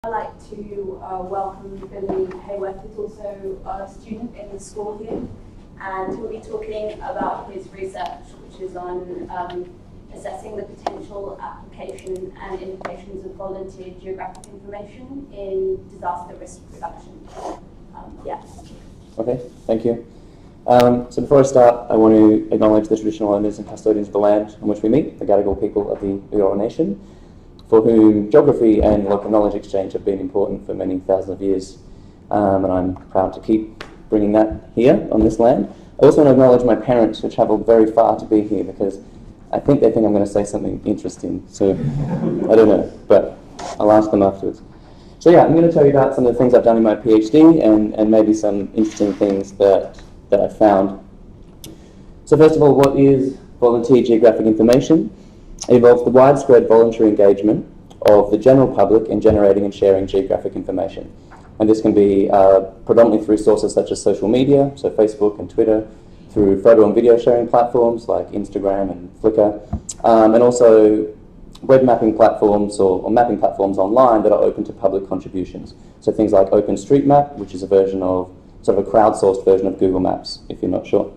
I'd like to welcome Billy Haworth, who's also a student in the school here, and he'll be talking about his research, which is on assessing the potential application and implications of volunteer geographic information in disaster risk reduction. Okay, thank you. So before I start, I want to acknowledge the traditional owners and custodians of the land on which we meet, the Gadigal people of the Eora Nation, for whom geography and local knowledge exchange have been important for many thousands of years. And I'm proud to keep bringing that here on this land. I also want to acknowledge my parents who travelled very far to be here because I think they think I'm going to say something interesting. So I don't know, but I'll ask them afterwards. So yeah, I'm going to tell you about some of the things I've done in my PhD and maybe some interesting things that I've found. So first of all, what is volunteer geographic information? It involves the widespread voluntary engagement of the general public in generating and sharing geographic information. And this can be predominantly through sources such as social media, so Facebook and Twitter, through photo and video sharing platforms like Instagram and Flickr, and also web mapping platforms or mapping platforms online that are open to public contributions. So things like OpenStreetMap, which is a version of, sort of a crowdsourced version of Google Maps, if you're not sure.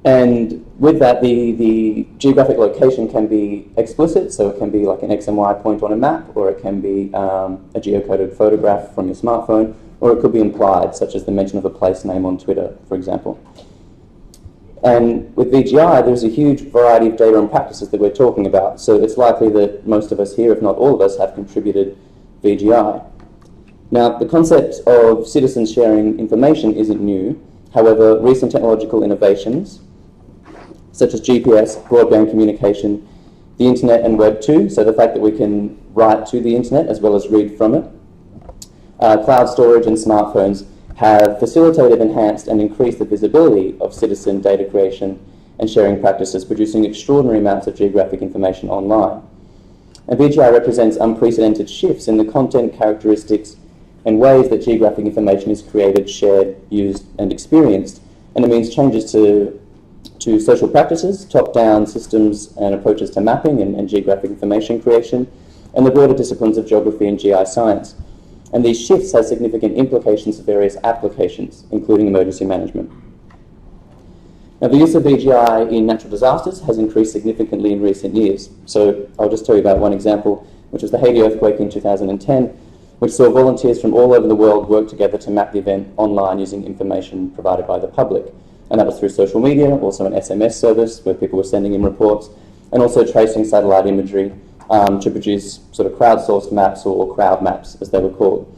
And with that, the geographic location can be explicit, so it can be like an X and Y point on a map, or it can be a geocoded photograph from your smartphone, or it could be implied, such as the mention of a place name on Twitter, for example. And with VGI, there's a huge variety of data and practices that we're talking about, so it's likely that most of us here, if not all of us, have contributed VGI. Now, the concept of citizens sharing information isn't new. However, recent technological innovations, such as GPS, broadband communication, the internet and Web 2, so the fact that we can write to the internet as well as read from it, cloud storage and smartphones have facilitated, enhanced and increased the visibility of citizen data creation and sharing practices, producing extraordinary amounts of geographic information online. And VGI represents unprecedented shifts in the content, characteristics and ways that geographic information is created, shared, used and experienced, and it means changes to social practices, top-down systems and approaches to mapping and geographic information creation, and the broader disciplines of geography and GI science. And these shifts have significant implications for various applications, including emergency management. Now, the use of VGI in natural disasters has increased significantly in recent years. So I'll just tell you about one example, which was the Haiti earthquake in 2010, which saw volunteers from all over the world work together to map the event online using information provided by the public. And that was through social media, also an SMS service where people were sending in reports, and also tracing satellite imagery to produce sort of crowdsourced maps or crowd maps, as they were called.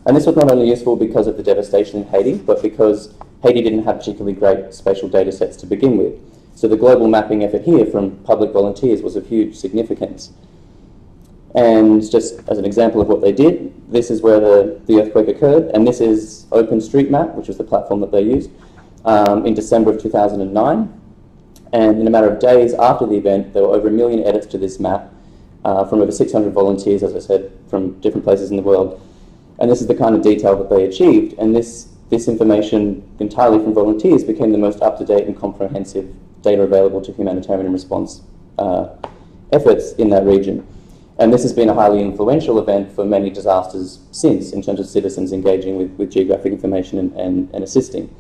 And this was not only useful because of the devastation in Haiti, but because Haiti didn't have particularly great spatial data sets to begin with. So the global mapping effort here from public volunteers was of huge significance. And just as an example of what they did, this is where the earthquake occurred, and this is OpenStreetMap, which was the platform that they used, in December of 2009. And in a matter of days after the event, there were over 1 million edits to this map from over 600 volunteers, as I said, from different places in the world. And this is the kind of detail that they achieved. And this information, entirely from volunteers, became the most up-to-date and comprehensive data available to humanitarian response efforts in that region. And this has been a highly influential event for many disasters since, in terms of citizens engaging with geographic information and assisting.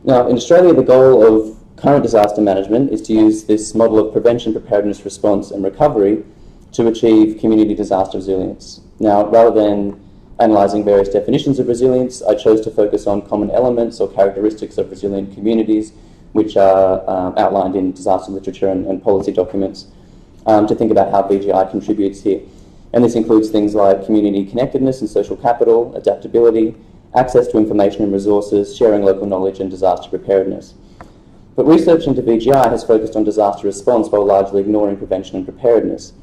Now, in Australia, the goal of current disaster management is to use this model of prevention, preparedness, response and recovery to achieve community disaster resilience. Now, rather than analysing various definitions of resilience, I chose to focus on common elements or characteristics of resilient communities, which are outlined in disaster literature and policy documents, to think about how VGI contributes here. And this includes things like community connectedness and social capital, adaptability, access to information and resources, sharing local knowledge and disaster preparedness. But research into VGI has focused on disaster response while largely ignoring prevention and preparedness.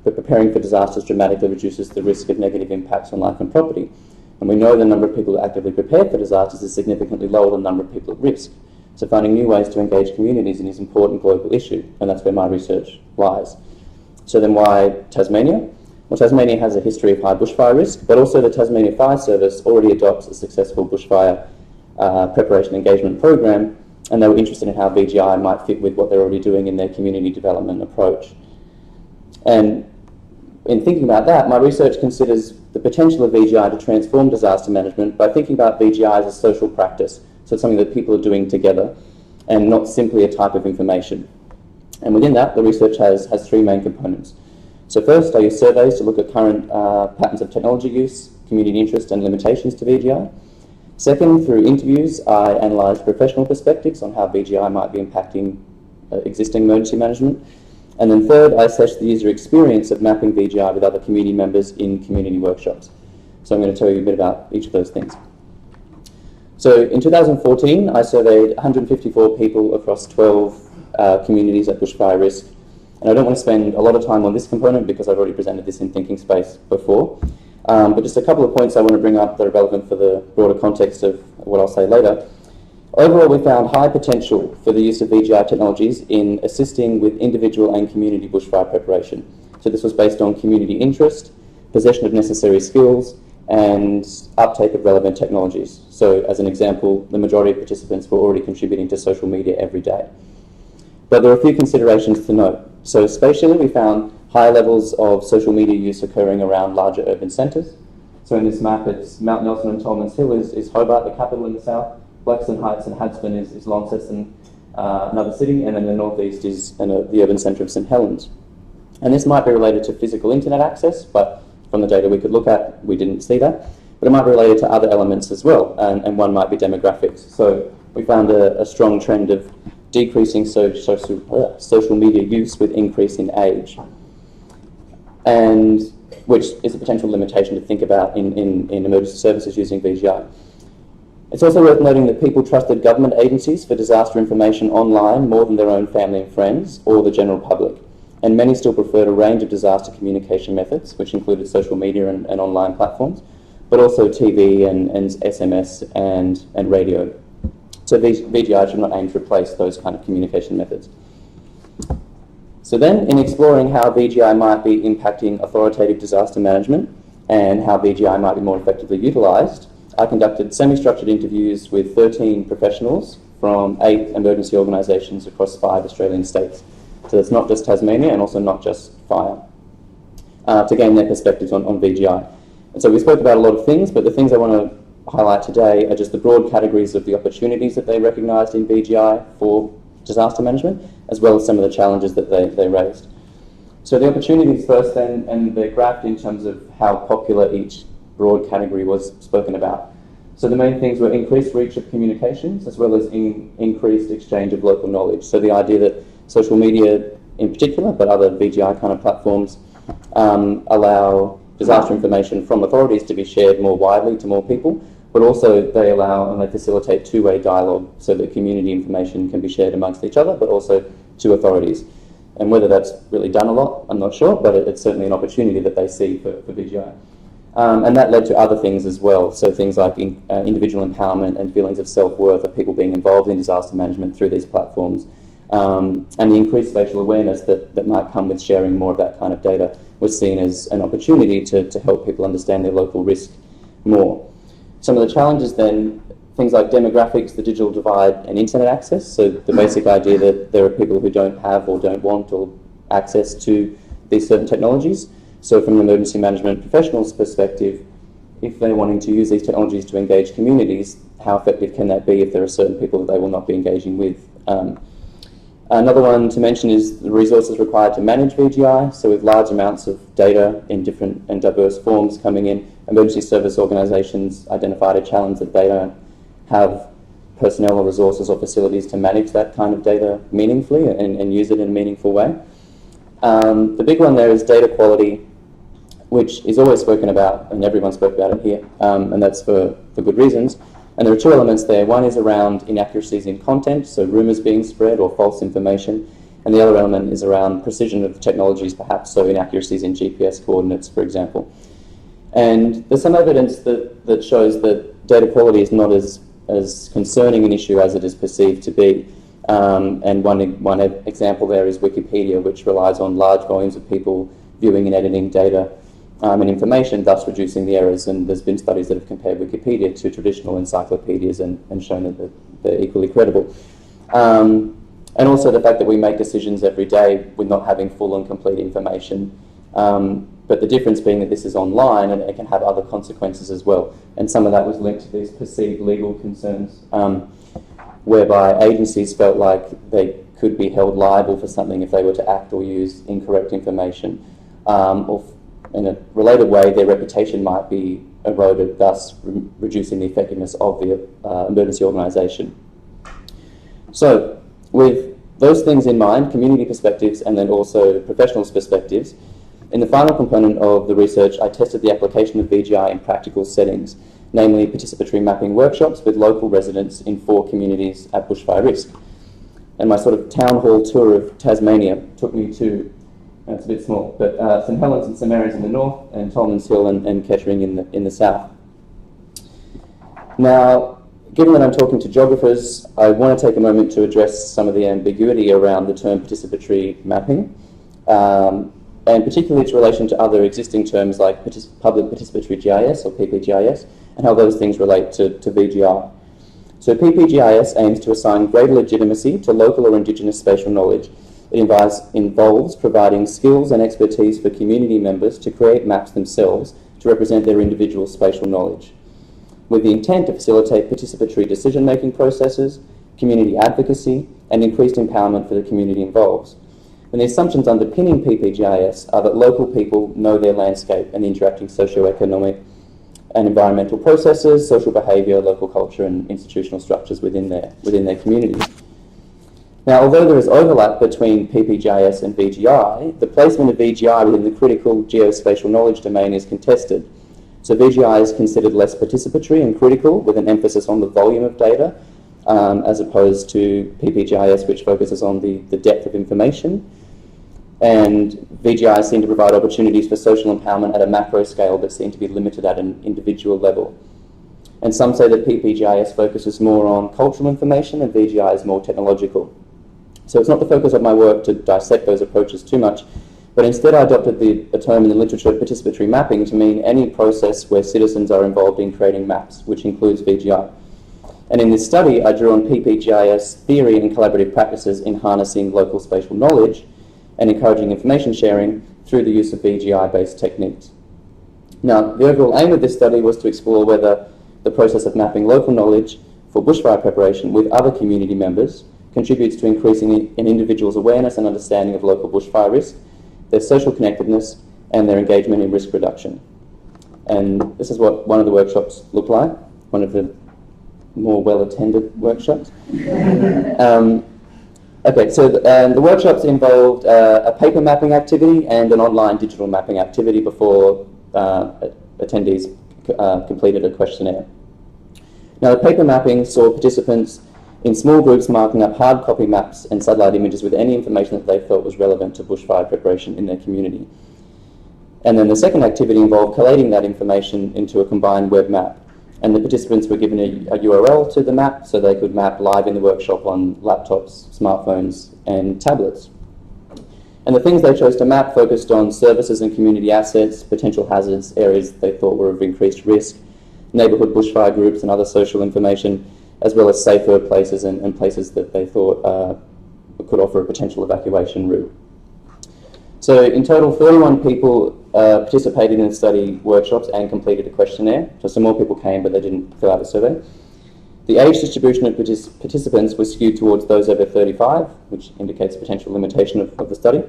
But preparing for disasters dramatically reduces the risk of negative impacts on life and property. And we know the number of people who actively prepare for disasters is significantly lower than the number of people at risk. So finding new ways to engage communities is an important global issue, and that's where my research lies. So then why Tasmania? Well, Tasmania has a history of high bushfire risk, but also the Tasmania Fire Service already adopts a successful bushfire preparation engagement program, and they were interested in how VGI might fit with what they're already doing in their community development approach. And in thinking about that, my research considers the potential of VGI to transform disaster management by thinking about VGI as a social practice. So it's something that people are doing together and not simply a type of information. And within that, the research has three main components. So first, I use surveys to look at current patterns of technology use, community interest and limitations to VGI. Second, through interviews, I analyse professional perspectives on how VGI might be impacting existing emergency management. And then third, I assess the user experience of mapping VGI with other community members in community workshops. So I'm going to tell you a bit about each of those things. So in 2014, I surveyed 154 people across 12 communities at bushfire risk. And I don't want to spend a lot of time on this component because I've already presented this in Thinking Space before. But just a couple of points I want to bring up that are relevant for the broader context of what I'll say later. Overall, we found high potential for the use of VGI technologies in assisting with individual and community bushfire preparation. So this was based on community interest, possession of necessary skills, and uptake of relevant technologies. So as an example, the majority of participants were already contributing to social media every day. But there are a few considerations to note. So spatially, we found high levels of social media use occurring around larger urban centres. So in this map, it's Mount Nelson and Tolman's Hill is Hobart, the capital in the south. Blackstone Heights and Hadspen is Launceston, another city, and then the northeast is the urban centre of St Helens. And this might be related to physical internet access, but from the data we could look at, we didn't see that. But it might be related to other elements as well, and one might be demographics. So we found a strong trend of decreasing social media use with increase in age, and which is a potential limitation to think about in emergency services using VGI. It's also worth noting that people trusted government agencies for disaster information online more than their own family and friends or the general public. And many still preferred a range of disaster communication methods, which included social media and online platforms, but also TV and SMS and radio. So VGI should not aim to replace those kind of communication methods. So then, in exploring how VGI might be impacting authoritative disaster management and how VGI might be more effectively utilised, I conducted semi-structured interviews with 13 professionals from 8 emergency organisations across 5 Australian states. So it's not just Tasmania and also not just fire, to gain their perspectives on VGI. And so we spoke about a lot of things, but the things I want to highlight today are just the broad categories of the opportunities that they recognised in VGI for disaster management, as well as some of the challenges that they raised. So the opportunities first then, and they're graphed in terms of how popular each broad category was spoken about. So the main things were increased reach of communications as well as increased exchange of local knowledge. So the idea that social media in particular, but other VGI kind of platforms, allow disaster information from authorities to be shared more widely to more people, but also they allow and they facilitate two-way dialogue so that community information can be shared amongst each other, but also to authorities. And whether that's really done a lot, I'm not sure, but it's certainly an opportunity that they see for VGI. And that led to other things as well, so things like individual empowerment and feelings of self-worth of people being involved in disaster management through these platforms, and the increased spatial awareness that might come with sharing more of that kind of data was seen as an opportunity to help people understand their local risk more. Some of the challenges then, things like demographics, the digital divide and internet access, so the basic idea that there are people who don't have or don't want or access to these certain technologies. So from an emergency management professional's perspective, if they're wanting to use these technologies to engage communities, how effective can that be if there are certain people that they will not be engaging with? Another one to mention is the resources required to manage VGI. So with large amounts of data in different and diverse forms coming in, emergency service organisations identified a challenge that they don't have personnel or resources or facilities to manage that kind of data meaningfully and use it in a meaningful way. The big one there is data quality, which is always spoken about, and everyone spoke about it here, and that's for good reasons. And there are two elements there. One is around inaccuracies in content, so rumours being spread or false information, and the other element is around precision of technologies, perhaps, so inaccuracies in GPS coordinates, for example. And there's some evidence that shows that data quality is not as concerning an issue as it is perceived to be. And one example there is Wikipedia, which relies on large volumes of people viewing and editing data and information, thus reducing the errors. And there's been studies that have compared Wikipedia to traditional encyclopedias and shown that they're equally credible. And also the fact that we make decisions every day with not having full and complete information But the difference being that this is online and it can have other consequences as well. And some of that was linked to these perceived legal concerns, whereby agencies felt like they could be held liable for something if they were to act or use incorrect information. Or in a related way, their reputation might be eroded, thus reducing the effectiveness of the emergency organisation. So, with those things in mind, community perspectives and then also professionals' perspectives, in the final component of the research, I tested the application of VGI in practical settings, namely participatory mapping workshops with local residents in 4 communities at bushfire risk. And my sort of town hall tour of Tasmania took me to, it's a bit small, but St Helens and St Mary's in the north, and Tolman's Hill and Kettering in the south. Now, given that I'm talking to geographers, I want to take a moment to address some of the ambiguity around the term participatory mapping, and particularly its relation to other existing terms like public participatory GIS or PPGIS, and how those things relate to VGI. So PPGIS aims to assign greater legitimacy to local or Indigenous spatial knowledge. It involves providing skills and expertise for community members to create maps themselves to represent their individual spatial knowledge, with the intent to facilitate participatory decision-making processes, community advocacy, and increased empowerment for the community involved. And the assumptions underpinning PPGIS are that local people know their landscape and the interacting socio-economic and environmental processes, social behaviour, local culture, and institutional structures within their communities. Now, although there is overlap between PPGIS and VGI, the placement of VGI within the critical geospatial knowledge domain is contested. So VGI is considered less participatory and critical, with an emphasis on the volume of data, as opposed to PPGIS, which focuses on the depth of information. And VGI seem to provide opportunities for social empowerment at a macro scale, but seem to be limited at an individual level. And some say that PPGIS focuses more on cultural information and VGI is more technological. So it's not the focus of my work to dissect those approaches too much, but instead I adopted a term in the literature, participatory mapping, to mean any process where citizens are involved in creating maps, which includes VGI. And in this study, I drew on PPGIS theory and collaborative practices in harnessing local spatial knowledge and encouraging information sharing through the use of VGI-based techniques. Now, the overall aim of this study was to explore whether the process of mapping local knowledge for bushfire preparation with other community members contributes to increasing an individual's awareness and understanding of local bushfire risk, their social connectedness, and their engagement in risk reduction. And this is what one of the workshops looked like, one of the more well-attended workshops. Okay, so the workshops involved a paper mapping activity and an online digital mapping activity before attendees completed a questionnaire. Now, the paper mapping saw participants in small groups marking up hard copy maps and satellite images with any information that they felt was relevant to bushfire preparation in their community. And then the second activity involved collating that information into a combined web map. And the participants were given a URL to the map so they could map live in the workshop on laptops, smartphones, and tablets. And the things they chose to map focused on services and community assets, potential hazards, areas they thought were of increased risk, neighbourhood bushfire groups and other social information, as well as safer places and places that they thought could offer a potential evacuation route. So in total, 31 people participated in the study workshops and completed a questionnaire. So some more people came, but they didn't fill out the survey. The age distribution of participants was skewed towards those over 35, which indicates a potential limitation of the study.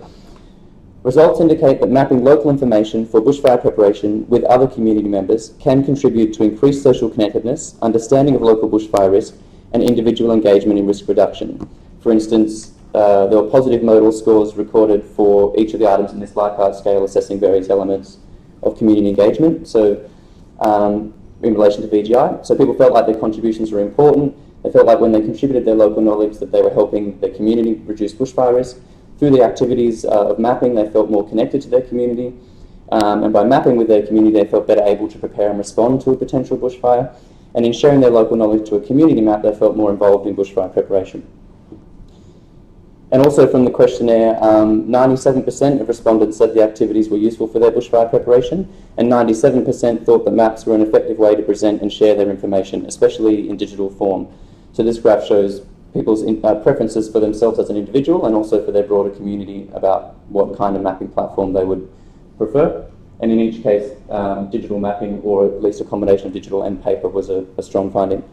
Results indicate that mapping local information for bushfire preparation with other community members can contribute to increased social connectedness, understanding of local bushfire risk, and individual engagement in risk reduction. For instance, there were positive modal scores recorded for each of the items in this Likert scale, assessing various elements of community engagement. So, in relation to VGI, so people felt like their contributions were important. They felt like when they contributed their local knowledge that they were helping their community reduce bushfire risk. Through the activities of mapping, they felt more connected to their community, and by mapping with their community, they felt better able to prepare and respond to a potential bushfire. And in sharing their local knowledge to a community map, they felt more involved in bushfire preparation. And also from the questionnaire, 97% of respondents said the activities were useful for their bushfire preparation, and 97% thought that maps were an effective way to present and share their information, especially in digital form. So this graph shows people's preferences for themselves as an individual and also for their broader community about what kind of mapping platform they would prefer. And in each case, digital mapping, or at least a combination of digital and paper, was a strong finding.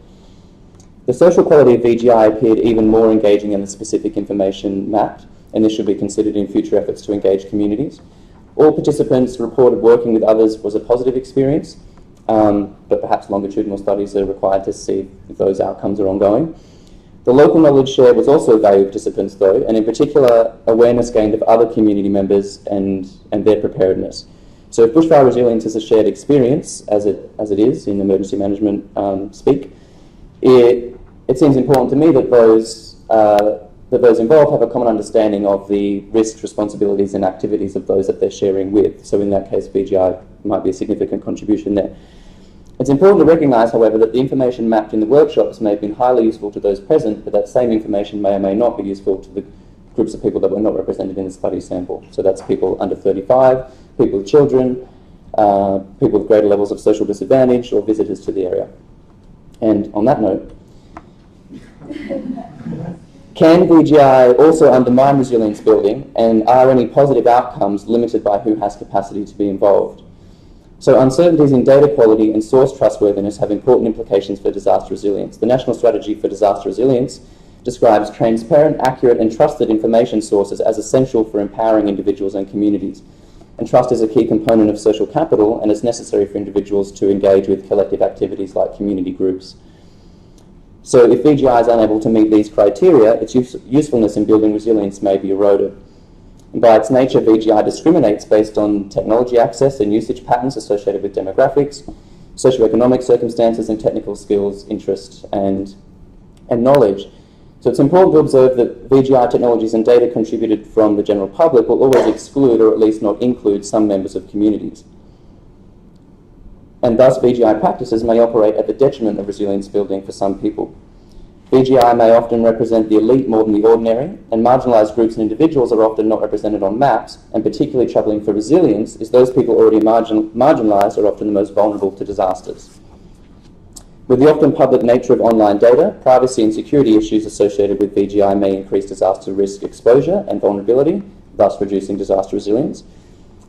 The social quality of VGI appeared even more engaging than the specific information mapped, and this should be considered in future efforts to engage communities. All participants reported working with others was a positive experience, but perhaps longitudinal studies are required to see if those outcomes are ongoing. The local knowledge share was also a value of participants, though, and in particular, awareness gained of other community members and their preparedness. So if bushfire resilience is a shared experience, as it is in emergency management speak, it seems important to me that those involved have a common understanding of the risks, responsibilities and activities of those that they're sharing with. So in that case, VGI might be a significant contribution there. It's important to recognise, however, that the information mapped in the workshops may have been highly useful to those present, but that same information may or may not be useful to the groups of people that were not represented in the study sample. So that's people under 35, people with children, people with greater levels of social disadvantage, or visitors to the area. And on that note, can VGI also undermine resilience building, and are any positive outcomes limited by who has capacity to be involved? So uncertainties in data quality and source trustworthiness have important implications for disaster resilience. The National Strategy for Disaster Resilience describes transparent, accurate and trusted information sources as essential for empowering individuals and communities. And trust is a key component of social capital, and it's necessary for individuals to engage with collective activities like community groups. So if VGI is unable to meet these criteria, its usefulness in building resilience may be eroded. And by its nature, VGI discriminates based on technology access and usage patterns associated with demographics, socioeconomic circumstances and technical skills, interest and knowledge. So it's important to observe that VGI technologies and data contributed from the general public will always exclude, or at least not include, some members of communities. And thus VGI practices may operate at the detriment of resilience building for some people. VGI may often represent the elite more than the ordinary, and marginalised groups and individuals are often not represented on maps, and particularly troubling for resilience is those people already marginalised are often the most vulnerable to disasters. With the often public nature of online data, privacy and security issues associated with VGI may increase disaster risk exposure and vulnerability, thus reducing disaster resilience.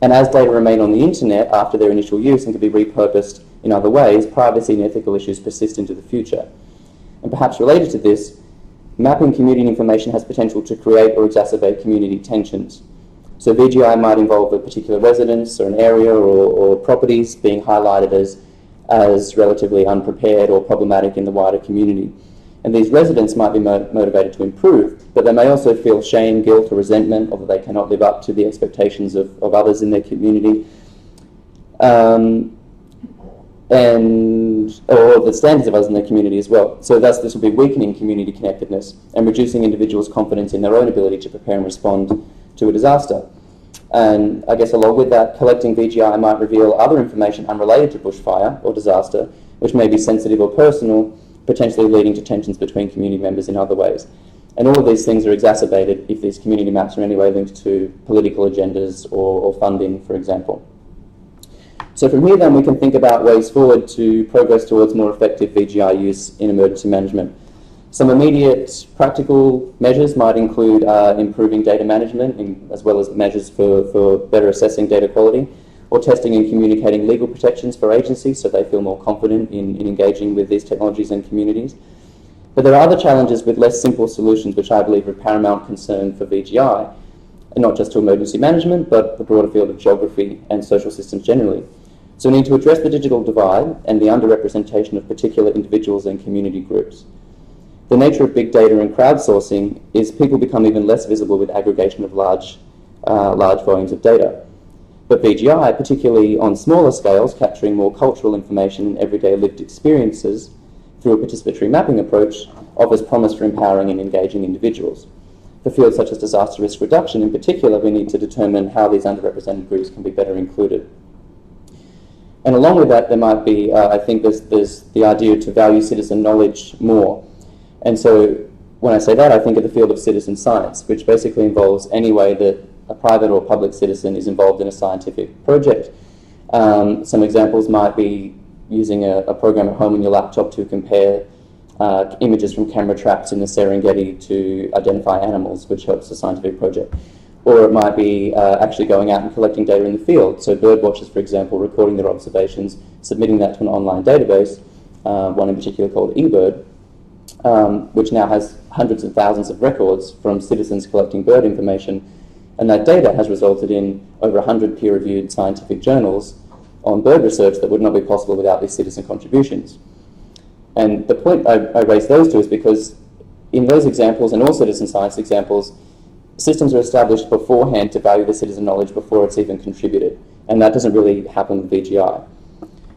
And as data remain on the internet after their initial use and can be repurposed in other ways, privacy and ethical issues persist into the future. And perhaps related to this, mapping community information has potential to create or exacerbate community tensions. So VGI might involve a particular residence or an area or properties being highlighted as relatively unprepared or problematic in the wider community. And these residents might be motivated to improve, but they may also feel shame, guilt or resentment, or that they cannot live up to the expectations of others in their community. Or the standards of others in their community as well. So thus this will be weakening community connectedness and reducing individuals' confidence in their own ability to prepare and respond to a disaster. And I guess along with that, collecting VGI might reveal other information unrelated to bushfire or disaster, which may be sensitive or personal, potentially leading to tensions between community members in other ways. And all of these things are exacerbated if these community maps are in any way linked to political agendas or funding, for example. So from here then we can think about ways forward to progress towards more effective VGI use in emergency management. Some immediate practical measures might include improving data management as well as measures for better assessing data quality, or testing and communicating legal protections for agencies so they feel more confident in engaging with these technologies and communities. But there are other challenges with less simple solutions which I believe are of paramount concern for VGI, and not just to emergency management, but the broader field of geography and social systems generally. So we need to address the digital divide and the underrepresentation of particular individuals and community groups. The nature of big data and crowdsourcing is people become even less visible with aggregation of large volumes of data. But VGI, particularly on smaller scales, capturing more cultural information and everyday lived experiences through a participatory mapping approach, offers promise for empowering and engaging individuals. For fields such as disaster risk reduction in particular, we need to determine how these underrepresented groups can be better included. And along with that, there might be, I think there's the idea to value citizen knowledge more. And so when I say that, I think of the field of citizen science, which basically involves any way that a private or public citizen is involved in a scientific project. Some examples might be using a program at home on your laptop to compare images from camera traps in the Serengeti to identify animals, which helps the scientific project. or it might be actually going out and collecting data in the field. So bird watchers, for example, recording their observations, submitting that to an online database, one in particular called eBird, which now has hundreds of thousands of records from citizens collecting bird information, and that data has resulted in over 100 peer-reviewed scientific journals on bird research that would not be possible without these citizen contributions. And the point I raise those two is because in those examples, and all citizen science examples, systems are established beforehand to value the citizen knowledge before it's even contributed, and that doesn't really happen with VGI.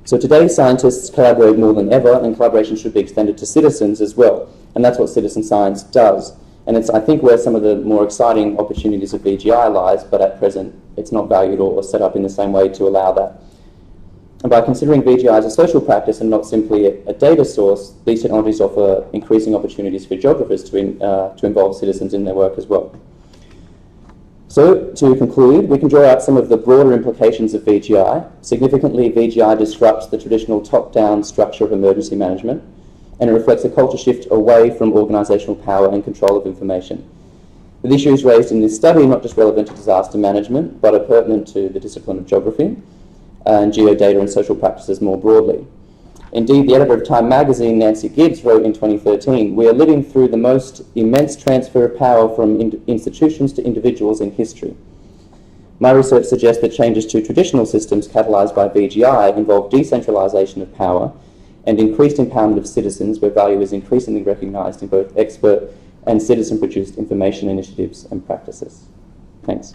So today, scientists collaborate more than ever, and collaboration should be extended to citizens as well, and that's what citizen science does. And it's, I think, where some of the more exciting opportunities of VGI lies, but at present, it's not valued or set up in the same way to allow that. And by considering VGI as a social practice and not simply a data source, these technologies offer increasing opportunities for geographers to involve citizens in their work as well. So, to conclude, we can draw out some of the broader implications of VGI. Significantly, VGI disrupts the traditional top-down structure of emergency management, and it reflects a culture shift away from organisational power and control of information. The issues raised in this study are not just relevant to disaster management, but are pertinent to the discipline of geography and geodata and social practices more broadly. Indeed, the editor of Time magazine, Nancy Gibbs, wrote in 2013, "We are living through the most immense transfer of power from institutions to individuals in history." My research suggests that changes to traditional systems catalysed by VGI involve decentralisation of power and increased empowerment of citizens, where value is increasingly recognised in both expert and citizen-produced information initiatives and practices. Thanks.